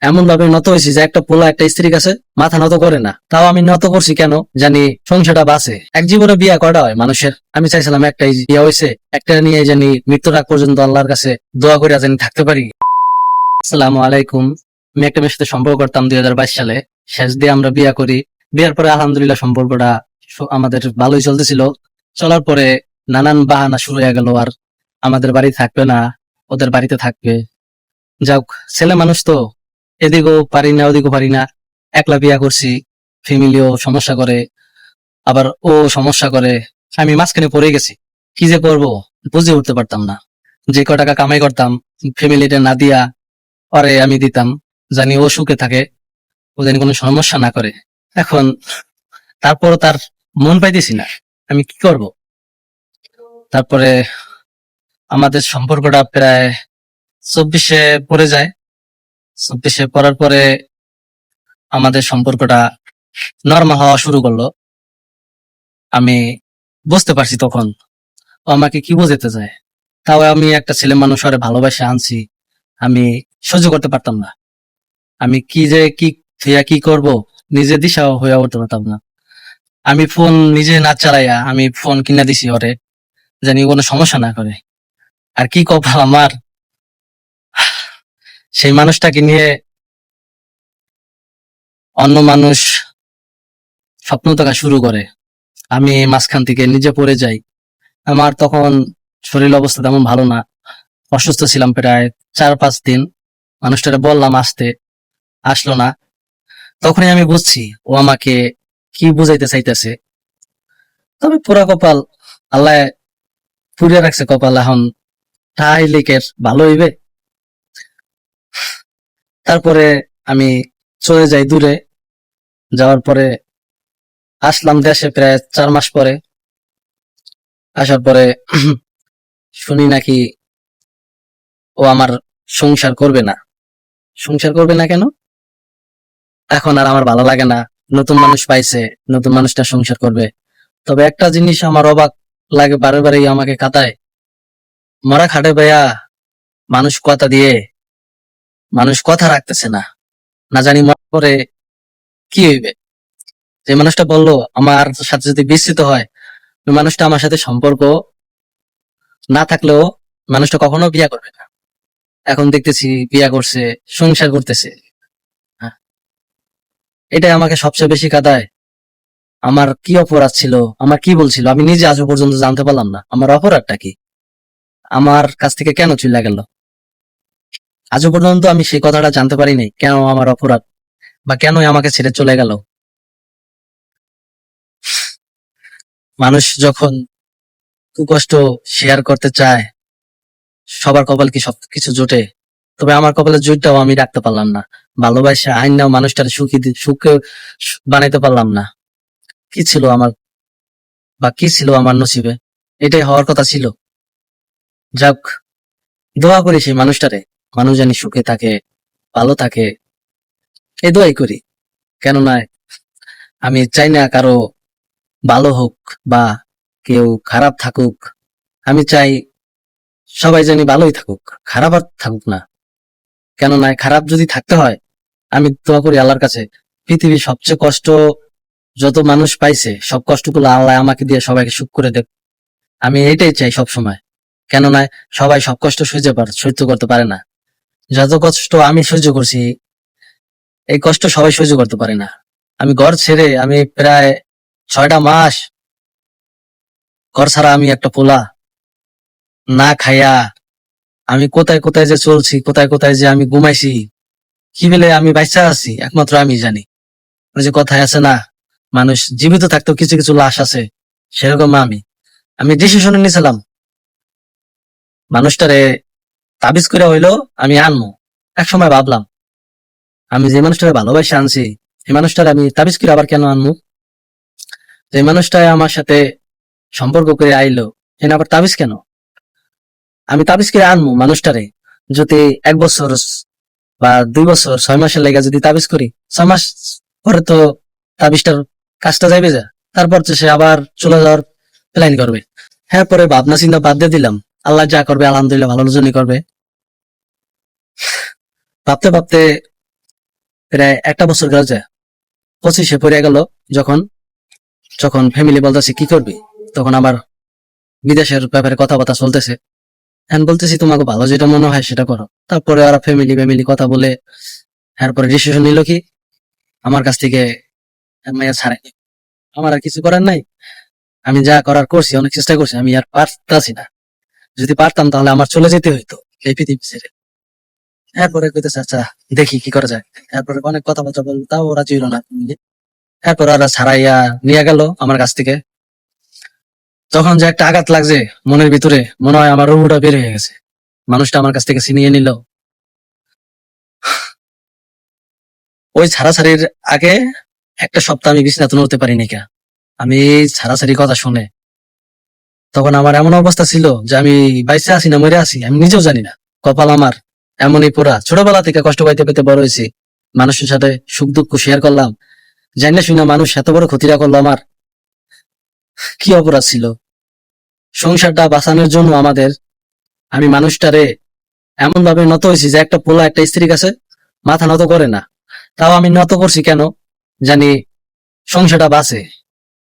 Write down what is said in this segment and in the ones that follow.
এমন ভাবে নত হয়েছি যে একটা পোলা একটা স্ত্রীর কাছে মাথা নত করে না। তাও আমি নত করছি কেন জানি, সংসারটা বাঁচে। এক জীবনে বিয়া কটা হয় মানুষের? আমি চাইছিলাম একটাই বিয়া হয়েছে, একটা নিয়ে জানি মৃত্যুর আগ পর্যন্ত আল্লাহর কাছে দোয়া করে জানি থাকতে পারি। আসসালামু আলাইকুম। আমি একটা মেয়ের সাথে সম্পর্ক করতাম 2022 সালে। শেষ দিয়ে আমরা বিয়া করি। বিয়ার পরে আলহামদুলিল্লাহ সম্পর্কটা আমাদের ভালোই চলতেছিল। চলার পরে নানান বাহানা শুরু হয়ে গেল, আর আমাদের বাড়ি থাকবে না, ওদের বাড়িতে থাকবে। যাক, ছেলে মানুষ তো, এদিকেও পারি না ওদিকেও পারি না। একলা বিয়া করছি, ফ্যামিলিও সমস্যা করে, আবার ও সমস্যা করে। আমি মাঝখানে পড়ে গেছি, কি যে করব বুঝে উঠতে পারতাম না। যে ক টাকা কামাই করতাম ফ্যামিলিটা না দিয়া পরে আমি দিতাম, জানি ও সুখে থাকে, ও জানি কোনো সমস্যা না করে। এখন তারপরও তার মন পাইতেছি না, আমি কি করব? তারপরে আমাদের সম্পর্কটা প্রায় 24-এ পড়ে যায়। 24-এ পড়ার পরে আমাদের সম্পর্কটা নরমাল হওয়া শুরু করলো। আমি বুঝতে পারছি তখন ও আমাকে কি বোঝাতে চায়। তাও আমি একটা ছেলে মানুষ ওরে ভালোবাসে আনছি, আমি সহ্য করতে পারতাম না। আমি কি যে কি করব, নিজে দিশা হয়ে উঠতে পারতাম না। আমি ফোন নিজে না চালাইয়া আমি ফোন কিনা দিছি ওরে, জানি কোনো সমস্যা না করে। আর কি কপাল আমার, সেই মানুষটাকে নিয়ে অন্য মানুষ স্বপ্ন দেখা শুরু করে। আমি মাঝখান থেকে নিজে পড়ে যাই। আমার তখন শরীর অবস্থা তেমন ভালো না, অসুস্থ ছিলাম প্রায় 4-5 দিন। মানুষটারে বললাম আসতে, আসলো না। তখনই আমি বুঝছি ও আমাকে কি বুঝাইতে চাইতেছে। তবে পুরা কপাল, আল্লাহ পুড়ে রাখছে কপাল। এখন ঠাই লিকের ভালো হইবে। তারপরে আমি চলে যাই দূরে। যাওয়ার পরে আসলাম দেশে প্রায় 4 মাস পরে। আসার পরে শুনি নাকি ও আমার সংসার করবে না। সংসার করবে না কেন? এখন আর আমার ভালো লাগে না, নতুন মানুষ পাইছে, নতুন মানুষটা সংসার করবে। তবে একটা জিনিস আমার অবাক লাগে, বারে বারে আমাকে কাঁদায়। মরা খাটে ভাইয়া, মানুষ কথা দিয়ে মানুষ কথা রাখতেছে না, না জানি মনে করে কি হইবে। যে মানুষটা বললো আমার সাথে যদি বিস্তৃত হয়, ওই মানুষটা আমার সাথে সম্পর্ক না থাকলেও মানুষটা কখনো বিয়া করবে না। এখন দেখতেছি বিয়া করছে, সংসার করতেছে। হ্যাঁ, এটাই আমাকে সবচেয়ে বেশি কাঁদায়। আমার কি অপরাধ ছিল, আমার কি বলছিল, আমি নিজে আজও পর্যন্ত জানতে পারলাম না আমার অপরাধটা কি, আমার কাছ থেকে কেন চলে গেল। আজও পর্যন্ত আমি সেই কথাটা জানতে পারি নাই, কেন আমার অপরাধ বা কেনই আমাকে ছেড়ে চলে গেল। মানুষ যখন কষ্ট শেয়ার করতে চায়, সবার কপাল কি সবকিছু জোটে? তবে আমার কপালের জোরটাও আমি রাখতে পারলাম না। ভালোবাসা আইনাও মানুষটার সুখে বানাইতে পারলাম না। কি ছিল আমার, বা কি ছিল আমার নসিবে? এটাই হওয়ার কথা ছিল। যাক, দোয়া করি সেই মানুষটারে, মানুষ জানি সুখে থাকে, ভালো থাকে, এই দোয়াই করি। কেননা আমি চাই না কারো ভালো হোক বা কেউ খারাপ থাকুক। আমি চাই সবাই জানি ভালোই থাকুক, খারাপ আর থাকুক না। কেননা খারাপ যদি থাকতে হয়, আমি দোয়া করি আল্লাহর কাছে পৃথিবীর সবচেয়ে কষ্ট যত মানুষ পাইছে সব কষ্টগুলো আল্লাহ আমাকে দিয়ে সবাইকে সুখ করে দেখ। আমি এটাই চাই সব সময়। কেননা সবাই সব কষ্ট সহ্য করতে পারে না। যত কষ্ট আমি সহ্য করছি, এই কষ্ট সবাই সহ্য করতে পারে না। আমি ঘর ছেড়ে, আমি প্রায় 6টা মাস ঘর ছাড়া, আমি একটা পোলা না খাইয়া আমি কোথায় কোথায় যে চলছি, কোথায় কোথায় যে আমি ঘুমাইছি, কি বলে আমি বাচ্চা আছি একমাত্র আমি জানি। ওই যে কথায় আছে না, মানুষ জীবিত থাকতেও কিছু কিছু লাশ আছে, সেরকম আমি। আমি ডিসিশনে নিয়েছিলাম মানুষটারে তাবিজ করে হইলো আমি আনবো। এক সময় ভাবলাম আমি যে মানুষটারে ভালোবাসে আনছি, এই মানুষটারে আমি তাবিজ করে আবার কেন আনবো? যে মানুষটাই আমার সাথে সম্পর্ক করে আইলো, এনে আবার তাবিজ কেন? আমি তাবিজ করে আনবো মানুষটারে, যদি 1 বছর বা 2 বছর 6 মাসের লেগে যদি তাবিজ করি, 6 মাস পরে তো তাবিজটার কাজটা যাইবে যা, তারপর তো সে আবার চলে যাওয়ার প্ল্যান করবে। হ্যাঁ, পরে ভাবনা চিন্তা বাদ দিয়ে দিলাম, আল্লাহ যা করবে আলহামদুলিল্লাহ ভালোর জন্যই করবে। ভাবতে ভাবতে প্রায় একটা বছর গেল যায়, 25-এ পড়ে গেল। যখন যখন ফ্যামিলি বলতেছে কি করবি, তখন আমার বিদেশের ব্যাপারে কথাবার্তা চলতেছে। এখন বলতেছি তোমাকে ভালো যেটা মনে হয় সেটা করো। তারপরে ওরা ফ্যামিলি ফ্যামিলি কথা বলে এরপরে ডিসিশন নিল কি আমার কাছ থেকে মেয়ে ছাড়াই। আমার আর কিছু করার নাই, আমি যা করার করছি, অনেক চেষ্টা করছি, আমি আর পারতাছি না। যদি পারতাম তাহলে আমার চলে যেতে হইতো এই পৃথিবী ছেড়ে। এরপরে কইতেছে আচ্ছা দেখি কি করা যায়। এরপরে অনেক কথাবার্তা বললো, তাও ওরা ছিল না। এরপর ওরা ছাড়াইয়া নিয়ে গেল আমার কাছ থেকে। তখন যে একটা আঘাত লাগছে মনের ভিতরে, মনে হয় আমার রুহটা বের হয়ে গেছে। মানুষটা আমার কাছ থেকে ছিনিয়ে নিল। ওই ছাড়াছাড়ির আগে একটা সপ্তাহ আমি বিছানাতে নড়তে পারিনি কে। আমি ছাড়াছাড়ি কথা শুনে তখন আমার এমন অবস্থা ছিল যে আমি বাইসে আছি না মরে আছি আমি নিজেও জানি না। কপাল আমার এমনই পোড়া। ছোটবেলা থেকে কষ্ট পাইতে পেতে বড় হয়েছি, মানুষের সাথে সুখ দুঃখ শেয়ার করলাম, জানি শুনে মানুষ এত বড় ক্ষতিটা করলো আমার। কি অপরাধ ছিল? সংসারটা বাঁচানোর জন্য আমাদের, আমি মানুষটারে এমন ভাবে নত হয়েছি যে একটা পোলা একটা স্ত্রীর কাছে মাথা নত করে না। তাও আমি নত করছি কেন জানি সংসারটা বাঁচে।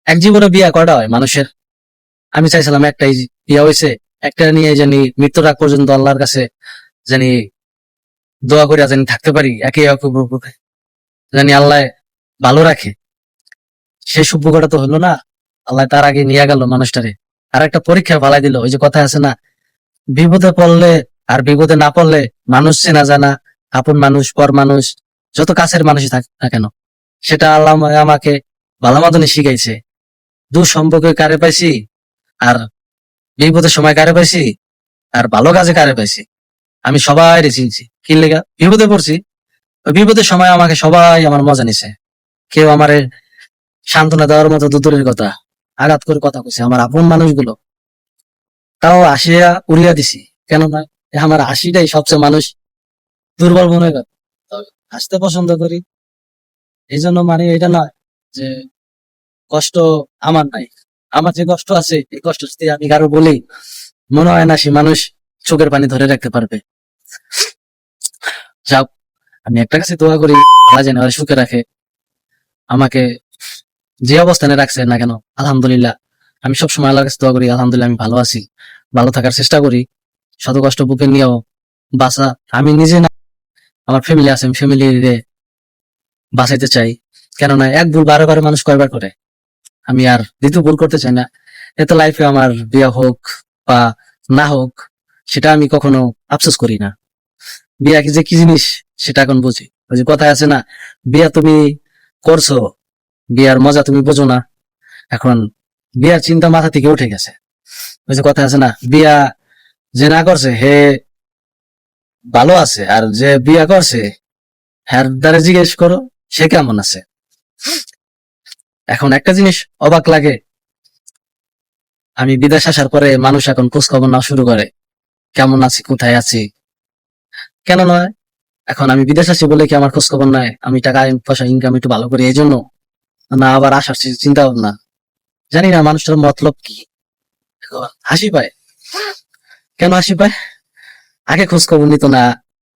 এক জীবনে বিয়া কয়টা হয় মানুষের? আমি চাইছিলাম একটাই বিয়া হয়েছে, একটা নিয়ে জানি মৃত্যুর আগ পর্যন্ত আল্লাহর কাছে জানি দোয়া করে জানি থাকতে পারি, একে অপরকে জানি আল্লাহ ভালো রাখে। সেই সভ্যতা তো হলো না। আল্লাহ তার আগে নিয়ে গেল মানুষটারে, আর একটা পরীক্ষা ফালাই দিল। ওই যে কথা আছে না, বিপদে পড়লে আর বিপদে না পড়লে মানুষ চেনা জানা, আপন মানুষ পর মানুষ যত কাছের মানুষই থাক না কেন, সেটা আল্লাহ আমাকে ভালো মতনই শিখাইছে। দূর সম্পর্কে কারে পাইছি, আর বিপদের সময় কারে পাইছি, আর ভালো কাজে কারে পাইছি। আমি সবাই চিনছি। কি লেগা বিপদে পড়ছি, ওই বিপদের সময় আমাকে সবাই আমার মজা নিছে। কেউ আমারে সান্ত্বনা দেওয়ার মতো তো দূরের কথা, আঘাত করে কথা কইছে আমার আপন মানুষগুলো। তাও আসিয়া উড়িয়া দিছি। কেন নয়, আমার হাসিটাই সবচেয়ে মানুষ দুর্বল মনে করে। তবে হাসতে পছন্দ করি, এই জন্য মানে এটা নয় যে কষ্ট আমার নাই। আমার যে কষ্ট আছে এই কষ্ট যদি আমি কারো বলি, মনে হয় না সে মানুষ চোখের পানি ধরে রাখতে পারবে। যাও, আমি একটা কাছে দোয়া করি আল্লাহ যেন ওরা সুখে রাখে। আমাকে যে অবস্থানে রাখছে না কেন আলহামদুলিল্লাহ, আমি সবসময় আল্লাহর কাছে দোয়া করি আলহামদুলিল্লাহ আমি ভালো আছি, ভালো থাকার চেষ্টা করি। শত কষ্ট বুকে নিয়েও বাঁচা, আমি নিজে না, আমার ফ্যামিলি আছে, আমি ফ্যামিলি বাঁচাইতে চাই। কেননা এক ভুল বারে বারে মানুষ কয়বার করে, আমি আর দ্বিতীয় ভুল করতে চাই না। এতে লাইফে আমার বিয়ে হোক বা না হোক সেটা আমি কখনো আফসোস করি না। বিয়া কি যে কি জিনিস সেটা এখন বুঝি। ওই যে কথা আছে না, বিয়া তুমি করছো, বিয়ার মজা তুমি বোঝো না। এখন বিয়ার চিন্তা মাথা থেকে উঠে গেছে। ওই যে কথা আছে না, বিয়া যে না করছে হে ভালো আছে, আর যে বিয়া করছে হ্যার দ্বারা জিজ্ঞেস করো সে কেমন আছে। এখন একটা জিনিস অবাক লাগে, আমি বিদেশ আসার পরে মানুষ এখন খোঁজ খবর না শুরু করে কেমন আছি কোথায় আছি। কেন নয়, এখন আমি বিদেশ আছি বলে কি আমার খোঁজ খবর নাই? আমি টাকা পয়সা ইনকাম একটু ভালো করি এই জন্য, না আবার আসার চিন্তা ভাবনা। জানি না মানুষটার মতলব কি। হাসি পায় কেন? হাসি পায় আগে খোঁজ খবর নিত না,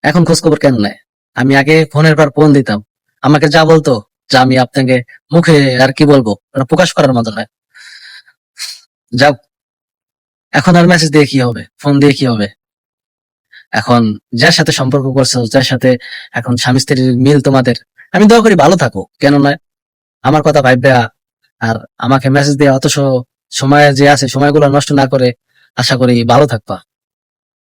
এখন খোঁজ খবর কেন নেয়? আমি আগে ফোনের পর ফোন দিতাম, আমাকে যা বলতো যা আমি আপনাকে মুখে আর কি বলবো, ওটা প্রকাশ করার মতো নয়। যাও, এখন আর মেসেজ দিয়ে কি হবে, ফোন দিয়ে কি হবে? এখন যার সাথে সম্পর্ক করছো, যার সাথে এখন স্বামী স্ত্রীর মিল তোমাদের, আমি দোয়া করি ভালো থাকো। কেন নয়, আমার কথা ভাববে আর আমাকে মেসেজ দিয়ে অত সময় যে আছে সময়গুলো নষ্ট না করে আশা করি ভালো থাকবা।